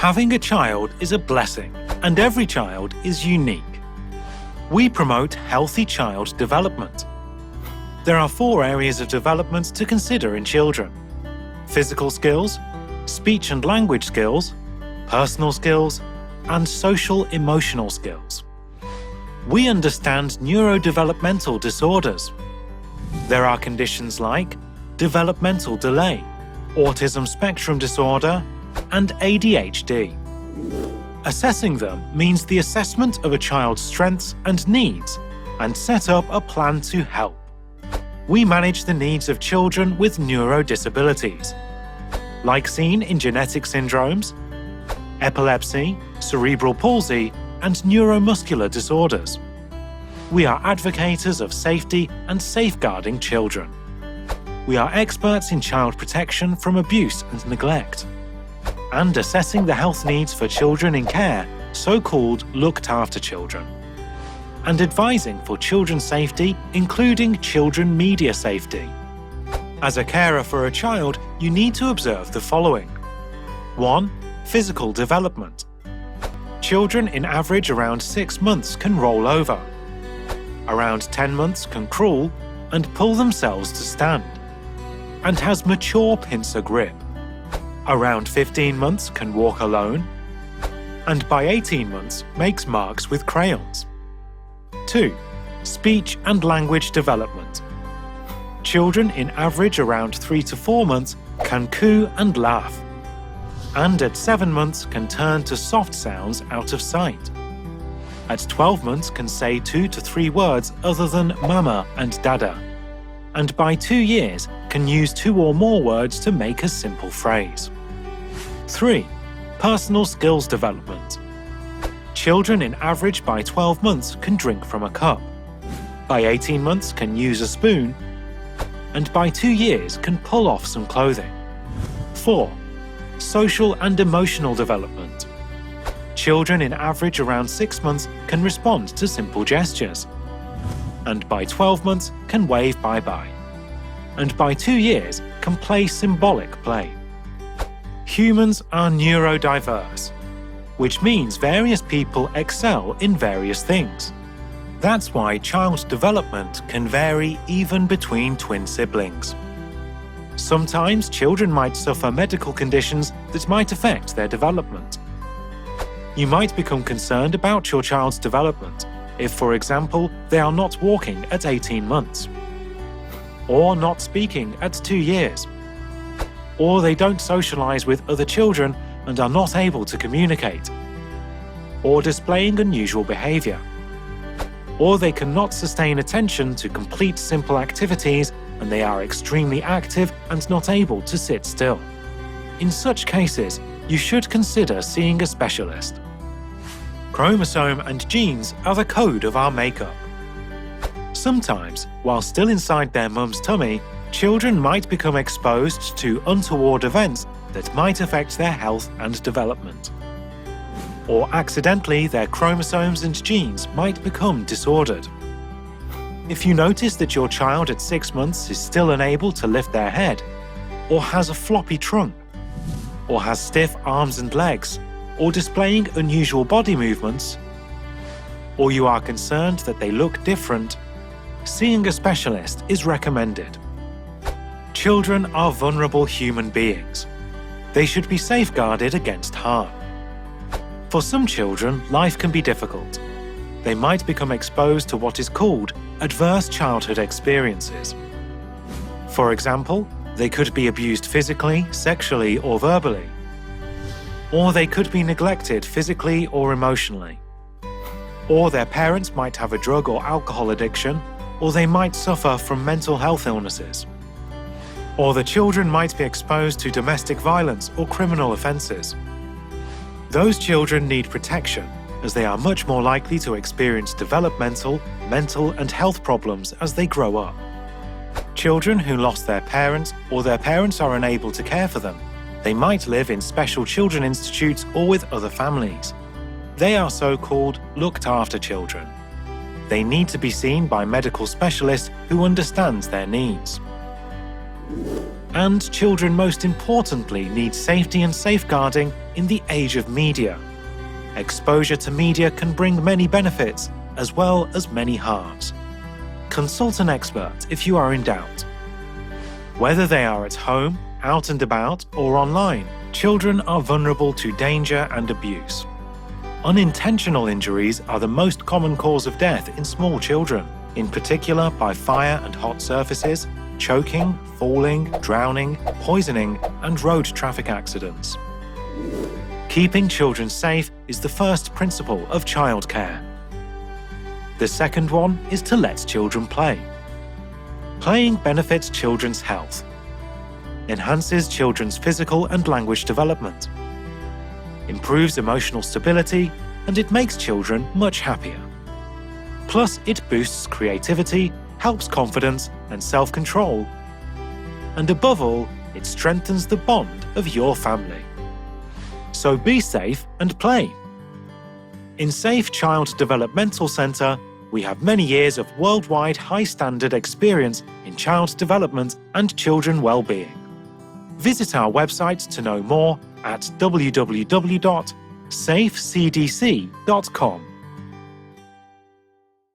Having a child is a blessing, and every child is unique. We promote healthy child development. There are 4 areas of development to consider in children: physical skills, speech and language skills, personal skills, and social-emotional skills. We understand neurodevelopmental disorders. There are conditions like developmental delay, autism spectrum disorder, and ADHD. Assessing them means the assessment of a child's strengths and needs and set up a plan to help. We manage the needs of children with neurodisabilities, like seen in genetic syndromes, epilepsy, cerebral palsy, and neuromuscular disorders. We are advocates of safety and safeguarding children. We are experts in child protection from abuse and neglect, and assessing the health needs for children in care, so-called looked-after children, and advising for children's safety, including children media safety. As a carer for a child, you need to observe the following. 1. Physical development. Children in average around 6 months can roll over. Around 10 months can crawl and pull themselves to stand, and has mature pincer grip. Around 15 months can walk alone, and by 18 months makes marks with crayons. 2. Speech and language development. Children in average around 3 to 4 months can coo and laugh, and at 7 months can turn to soft sounds out of sight. At 12 months can say 2 to 3 words other than mama and dada, and by 2 years can use 2 or more words to make a simple phrase. 3. Personal skills development. Children in average by 12 months can drink from a cup, by 18 months can use a spoon, and by 2 years can pull off some clothing. 4. Social and emotional development. Children in average around 6 months can respond to simple gestures, and by 12 months can wave bye-bye, and by 2 years can play symbolic play. Humans are neurodiverse, which means various people excel in various things. That's why child development can vary even between twin siblings. Sometimes children might suffer medical conditions that might affect their development. You might become concerned about your child's development if, for example, they are not walking at 18 months, or not speaking at 2 years, or they don't socialize with other children and are not able to communicate, or displaying unusual behavior, or they cannot sustain attention to complete simple activities and they are extremely active and not able to sit still. In such cases, you should consider seeing a specialist. Chromosome and genes are the code of our makeup. Sometimes, while still inside their mum's tummy, children might become exposed to untoward events that might affect their health and development. Or accidentally, their chromosomes and genes might become disordered. If you notice that your child at 6 months is still unable to lift their head, or has a floppy trunk, or has stiff arms and legs, or displaying unusual body movements, or you are concerned that they look different, seeing a specialist is recommended. Children are vulnerable human beings. They should be safeguarded against harm. For some children, life can be difficult. They might become exposed to what is called adverse childhood experiences. For example, they could be abused physically, sexually, or verbally. Or they could be neglected physically or emotionally. Or their parents might have a drug or alcohol addiction, or they might suffer from mental health illnesses. Or the children might be exposed to domestic violence or criminal offences. Those children need protection, as they are much more likely to experience developmental, mental and health problems as they grow up. Children who lost their parents or their parents are unable to care for them, they might live in special children institutes or with other families. They are so-called looked-after children. They need to be seen by medical specialists who understands their needs. And children most importantly need safety and safeguarding in the age of media. Exposure to media can bring many benefits, as well as many harms. Consult an expert if you are in doubt. Whether they are at home, out and about, or online, children are vulnerable to danger and abuse. Unintentional injuries are the most common cause of death in small children, in particular by fire and hot surfaces, choking, falling, drowning, poisoning, and road traffic accidents. Keeping children safe is the first principle of childcare. The second one is to let children play. Playing benefits children's health, enhances children's physical and language development, improves emotional stability, and it makes children much happier. Plus, it boosts creativity, helps confidence and self-control, and above all, it strengthens the bond of your family. So be safe and play. In Safe Child Developmental Centre, we have many years of worldwide high-standard experience in child development and children well-being. Visit our website to know more at www.safecdc.com.